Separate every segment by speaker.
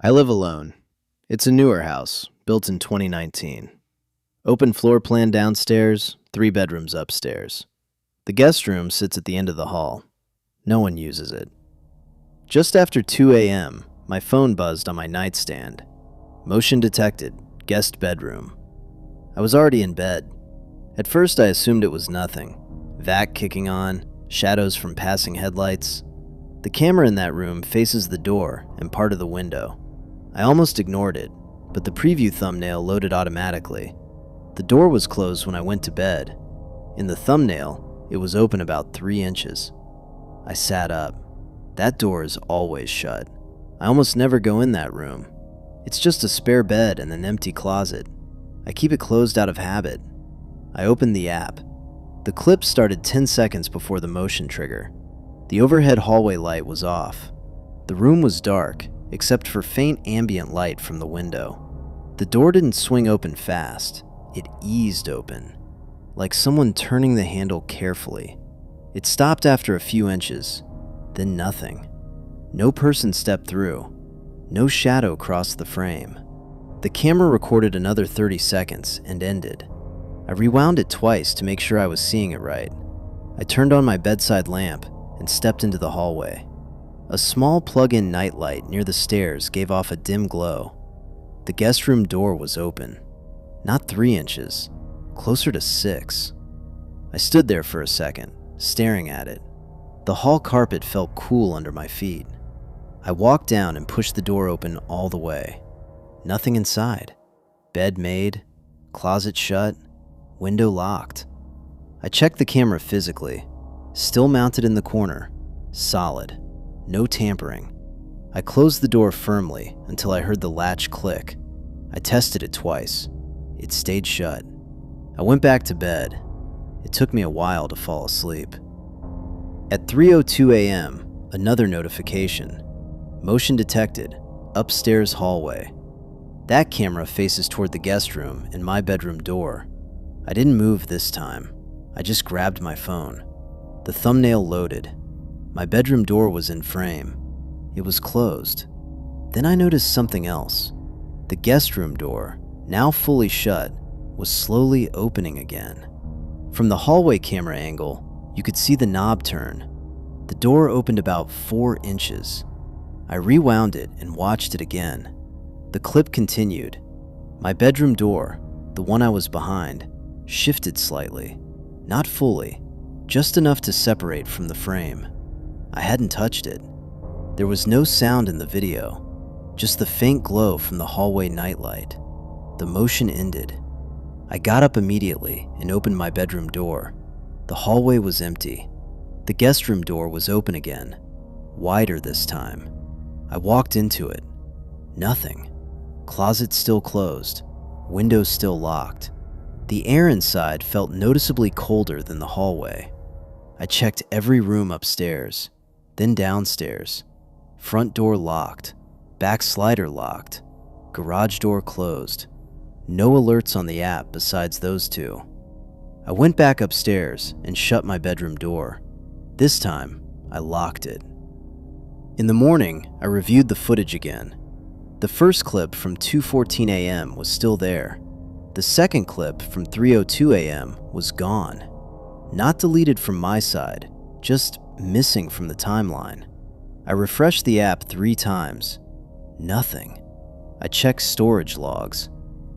Speaker 1: I live alone. It's a newer house, built in 2019. Open floor plan downstairs, 3 bedrooms upstairs. The guest room sits at the end of the hall. No one uses it. Just after 2 a.m., my phone buzzed on my nightstand. Motion detected, guest bedroom. I was already in bed. At first I assumed it was nothing. Vac kicking on, shadows from passing headlights. The camera in that room faces the door and part of the window. I almost ignored it, but the preview thumbnail loaded automatically. The door was closed when I went to bed. In the thumbnail, it was open about 3 inches. I sat up. That door is always shut. I almost never go in that room. It's just a spare bed and an empty closet. I keep it closed out of habit. I opened the app. The clip started 10 seconds before the motion trigger. The overhead hallway light was off. The room was dark, except for faint ambient light from the window. The door didn't swing open fast. It eased open, like someone turning the handle carefully. It stopped after a few inches, then nothing. No person stepped through. No shadow crossed the frame. The camera recorded another 30 seconds and ended. I rewound it twice to make sure I was seeing it right. I turned on my bedside lamp and stepped into the hallway. A small plug-in nightlight near the stairs gave off a dim glow. The guest room door was open. Not 3 inches, closer to 6. I stood there for a second, staring at it. The hall carpet felt cool under my feet. I walked down and pushed the door open all the way. Nothing inside. Bed made, closet shut, window locked. I checked the camera physically. Still mounted in the corner. Solid. No tampering. I closed the door firmly until I heard the latch click. I tested it twice. It stayed shut. I went back to bed. It took me a while to fall asleep. At 3:02 a.m., another notification. Motion detected. Upstairs hallway. That camera faces toward the guest room and my bedroom door. I didn't move this time. I just grabbed my phone. The thumbnail loaded. My bedroom door was in frame. It was closed. Then I noticed something else. The guest room door, now fully shut, was slowly opening again. From the hallway camera angle, you could see the knob turn. The door opened about 4 inches. I rewound it and watched it again. The clip continued. My bedroom door, the one I was behind, shifted slightly. Not fully, just enough to separate from the frame. I hadn't touched it. There was no sound in the video, just the faint glow from the hallway nightlight. The motion ended. I got up immediately and opened my bedroom door. The hallway was empty. The guest room door was open again, wider this time. I walked into it. Nothing. Closet still closed. Windows still locked. The air inside felt noticeably colder than the hallway. I checked every room upstairs, then downstairs. Front door locked. Back slider locked. Garage door closed. No alerts on the app besides those 2. I went back upstairs and shut my bedroom door. This time, I locked it. In the morning, I reviewed the footage again. The first clip from 2:14 a.m. was still there. The second clip from 3:02 a.m. was gone. Not deleted from my side, just missing from the timeline. I refreshed the app 3 times. Nothing. I checked storage logs.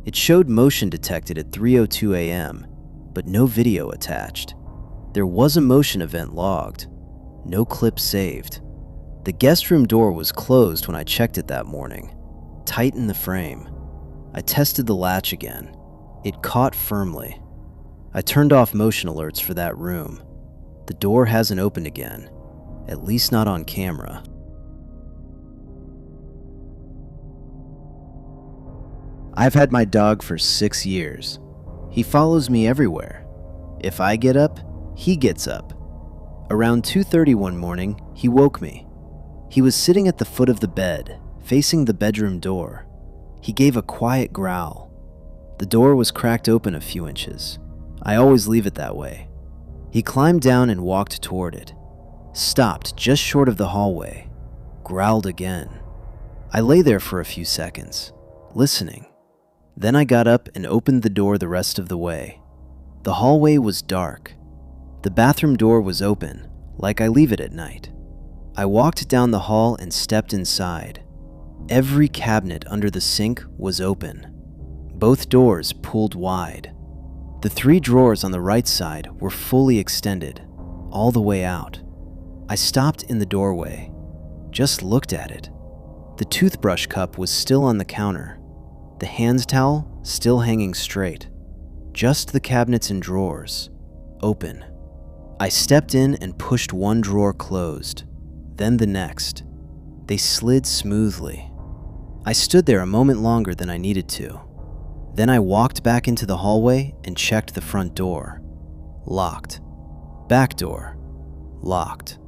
Speaker 1: It showed motion detected at 3:02 a.m., but no video attached. There was a motion event logged. No clip saved. The guest room door was closed when I checked it that morning. Tight in the frame. I tested the latch again. It caught firmly. I turned off motion alerts for that room. The door hasn't opened again, at least not on camera. I've had my dog for 6 years. He follows me everywhere. If I get up, he gets up. Around 2:30 one morning, he woke me. He was sitting at the foot of the bed, facing the bedroom door. He gave a quiet growl. The door was cracked open a few inches. I always leave it that way. He climbed down and walked toward it. Stopped just short of the hallway. Growled again. I lay there for a few seconds, listening. Then I got up and opened the door the rest of the way. The hallway was dark. The bathroom door was open, like I leave it at night. I walked down the hall and stepped inside. Every cabinet under the sink was open. Both doors pulled wide. The 3 drawers on the right side were fully extended, all the way out. I stopped in the doorway, just looked at it. The toothbrush cup was still on the counter, the hand towel still hanging straight. Just the cabinets and drawers, open. I stepped in and pushed one drawer closed, then the next. They slid smoothly. I stood there a moment longer than I needed to. Then I walked back into the hallway and checked the front door. Locked. Back door. Locked.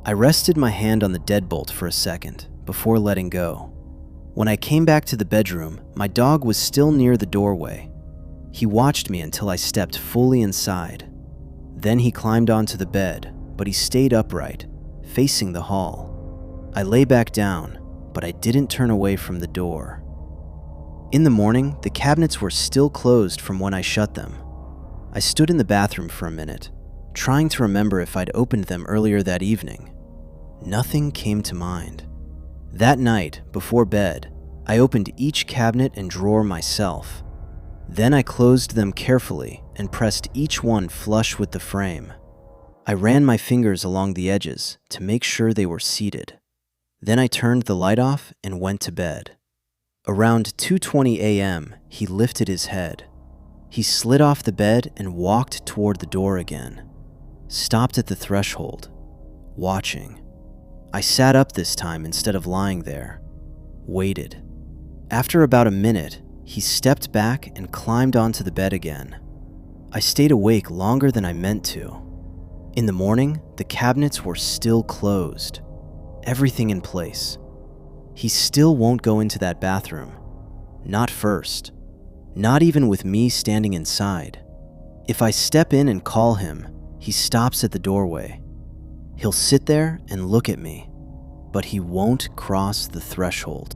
Speaker 1: I rested my hand on the deadbolt for a second before letting go. When I came back to the bedroom, my dog was still near the doorway. He watched me until I stepped fully inside. Then he climbed onto the bed, but he stayed upright, facing the hall. I lay back down, but I didn't turn away from the door. In the morning, the cabinets were still closed from when I shut them. I stood in the bathroom for a minute, trying to remember if I'd opened them earlier that evening. Nothing came to mind. That night, before bed, I opened each cabinet and drawer myself. Then I closed them carefully and pressed each one flush with the frame. I ran my fingers along the edges to make sure they were seated. Then I turned the light off and went to bed. Around 2:20 a.m., he lifted his head. He slid off the bed and walked toward the door again. Stopped at the threshold, watching. I sat up this time instead of lying there. Waited. After about a minute, he stepped back and climbed onto the bed again. I stayed awake longer than I meant to. In the morning, the cabinets were still closed. Everything in place. He still won't go into that bathroom. Not first. Not even with me standing inside. If I step in and call him, he stops at the doorway. He'll sit there and look at me, but he won't cross the threshold.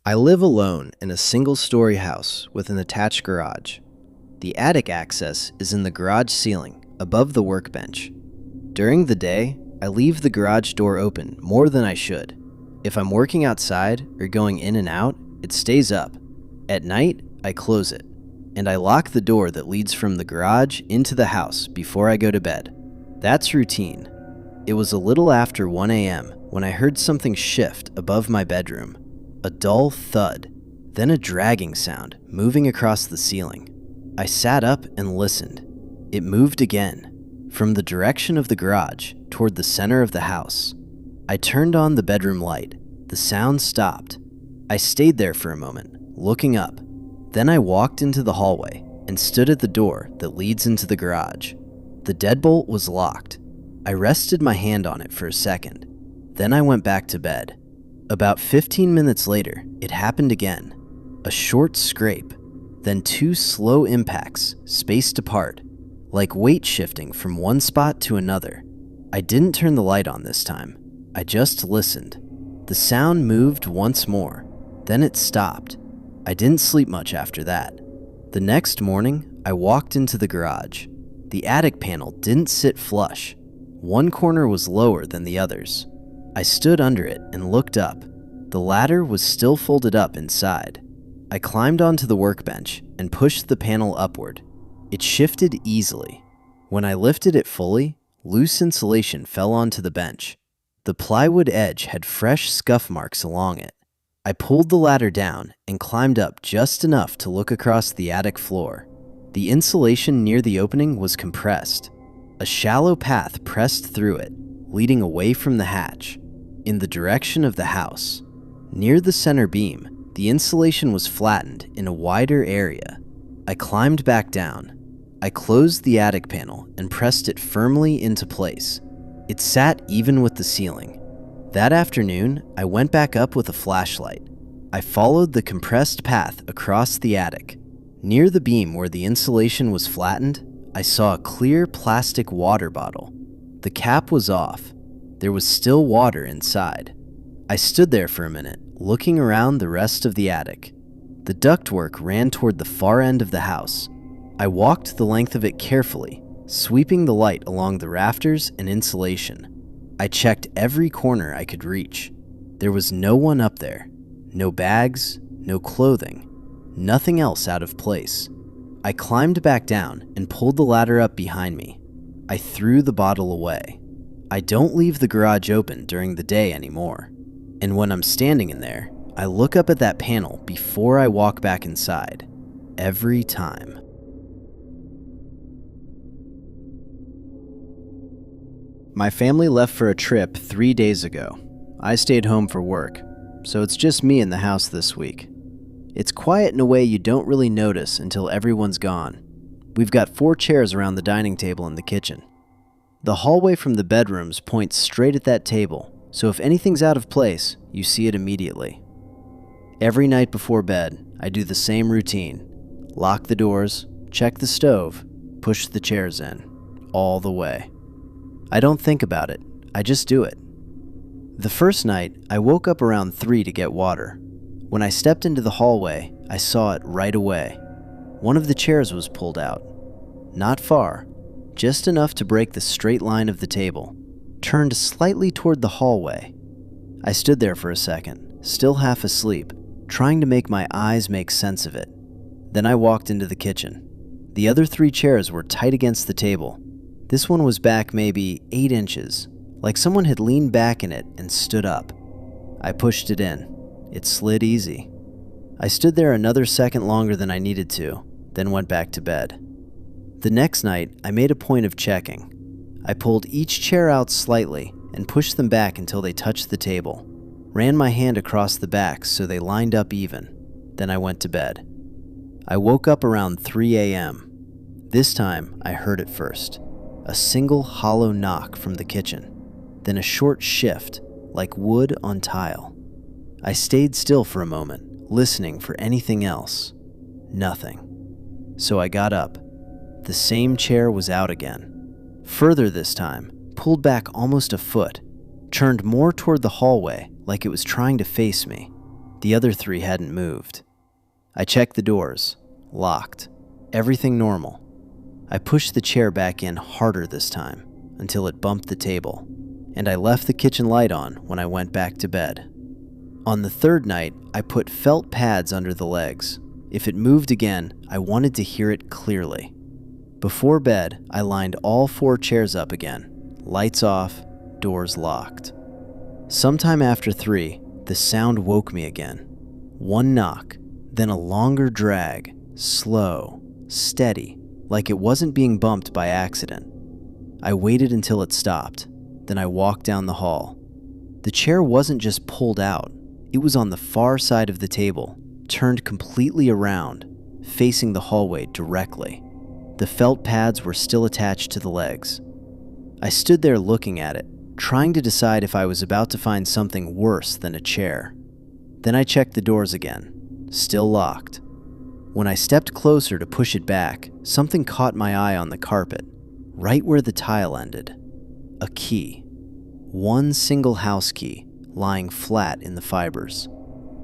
Speaker 1: I live alone in a single-story house with an attached garage. The attic access is in the garage ceiling, above the workbench. During the day, I leave the garage door open more than I should. If I'm working outside or going in and out, it stays up. At night, I close it, and I lock the door that leads from the garage into the house before I go to bed. That's routine. It was a little after 1 a.m. when I heard something shift above my bedroom. A dull thud, then a dragging sound moving across the ceiling. I sat up and listened. It moved again, from the direction of the garage toward the center of the house. I turned on the bedroom light. The sound stopped. I stayed there for a moment, looking up. Then I walked into the hallway and stood at the door that leads into the garage. The deadbolt was locked. I rested my hand on it for a second. Then I went back to bed. About 15 minutes later, it happened again. A short scrape, then 2 slow impacts, spaced apart, like weight shifting from one spot to another. I didn't turn the light on this time. I just listened. The sound moved once more, then it stopped. I didn't sleep much after that. The next morning, I walked into the garage. The attic panel didn't sit flush. One corner was lower than the others. I stood under it and looked up. The ladder was still folded up inside. I climbed onto the workbench and pushed the panel upward. It shifted easily. When I lifted it fully, loose insulation fell onto the bench. The plywood edge had fresh scuff marks along it. I pulled the ladder down and climbed up just enough to look across the attic floor. The insulation near the opening was compressed. A shallow path pressed through it, leading away from the hatch, in the direction of the house. Near the center beam, the insulation was flattened in a wider area. I climbed back down. I closed the attic panel and pressed it firmly into place. It sat even with the ceiling. That afternoon, I went back up with a flashlight. I followed the compressed path across the attic. Near the beam where the insulation was flattened, I saw a clear plastic water bottle. The cap was off. There was still water inside. I stood there for a minute, looking around the rest of the attic. The ductwork ran toward the far end of the house. I walked the length of it carefully, sweeping the light along the rafters and insulation. I checked every corner I could reach. There was no one up there. No bags, no clothing, nothing else out of place. I climbed back down and pulled the ladder up behind me. I threw the bottle away. I don't leave the garage open during the day anymore. And when I'm standing in there, I look up at that panel before I walk back inside. Every time. My family left for a trip 3 days ago. I stayed home for work, so it's just me in the house this week. It's quiet in a way you don't really notice until everyone's gone. We've got 4 chairs around the dining table in the kitchen. The hallway from the bedrooms points straight at that table, so if anything's out of place, you see it immediately. Every night before bed, I do the same routine. Lock the doors, check the stove, push the chairs in, all the way. I don't think about it, I just do it. The first night, I woke up around 3 to get water. When I stepped into the hallway, I saw it right away. One of the chairs was pulled out. Not far, just enough to break the straight line of the table, turned slightly toward the hallway. I stood there for a second, still half asleep, trying to make my eyes make sense of it. Then I walked into the kitchen. The other 3 chairs were tight against the table. This one was back maybe 8 inches, like someone had leaned back in it and stood up. I pushed it in. It slid easy. I stood there another second longer than I needed to, then went back to bed. The next night, I made a point of checking. I pulled each chair out slightly and pushed them back until they touched the table. Ran my hand across the backs so they lined up even. Then I went to bed. I woke up around 3 a.m. This time, I heard it first. A single hollow knock from the kitchen. Then a short shift, like wood on tile. I stayed still for a moment, listening for anything else. Nothing. So I got up. The same chair was out again. Further this time, pulled back almost a foot, turned more toward the hallway like it was trying to face me. The other 3 hadn't moved. I checked the doors. Locked. Everything normal. I pushed the chair back in harder this time, until it bumped the table, and I left the kitchen light on when I went back to bed. On the 3rd night, I put felt pads under the legs. If it moved again, I wanted to hear it clearly. Before bed, I lined all 4 chairs up again. Lights off, doors locked. Sometime after 3, the sound woke me again. One knock, then a longer drag, slow, steady, like it wasn't being bumped by accident. I waited until it stopped, then I walked down the hall. The chair wasn't just pulled out, it was on the far side of the table, turned completely around, facing the hallway directly. The felt pads were still attached to the legs. I stood there looking at it, trying to decide if I was about to find something worse than a chair. Then I checked the doors again, still locked. When I stepped closer to push it back, something caught my eye on the carpet, right where the tile ended. A key. One single house key, lying flat in the fibers.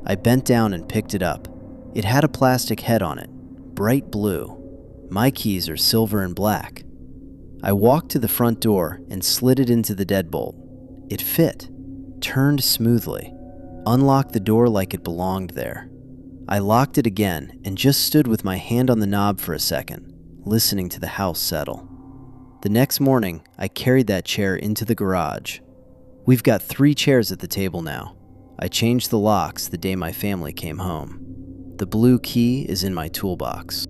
Speaker 1: I bent down and picked it up. It had a plastic head on it, bright blue. My keys are silver and black. I walked to the front door and slid it into the deadbolt. It fit, turned smoothly, unlocked the door like it belonged there. I locked it again and just stood with my hand on the knob for a second, listening to the house settle. The next morning, I carried that chair into the garage. We've got 3 chairs at the table now. I changed the locks the day my family came home. The blue key is in my toolbox.